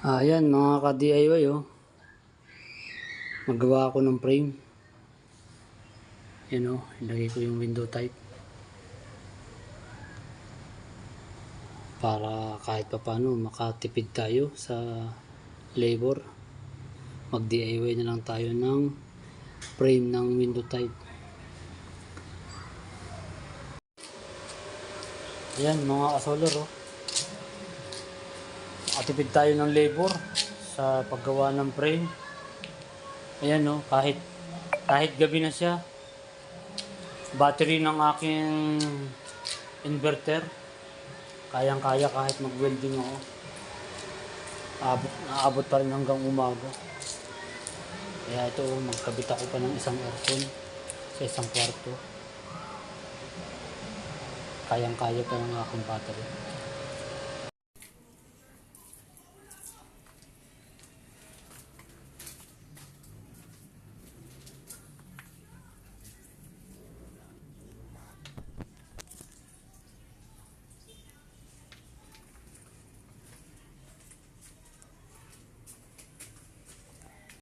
Ayan mga ka-DIY oh. Magawa ako ng frame. Yan oh, ilagay ko yung window type. Para kahit pa paano makatipid tayo sa labor. Mag-DIY na lang tayo ng frame ng window type. Ayan mga ka-solar oh. Makatipid tayo ng labor sa paggawa ng frame. Ayan oh, kahit gabi na siya. Battery ng aking inverter. Kayang-kaya kahit mag-welding ako. Naabot pa rin hanggang umaga. Kaya ito, magkabit ako pa ng isang aircon sa isang kwarto. Kayang-kaya pa ng aking battery.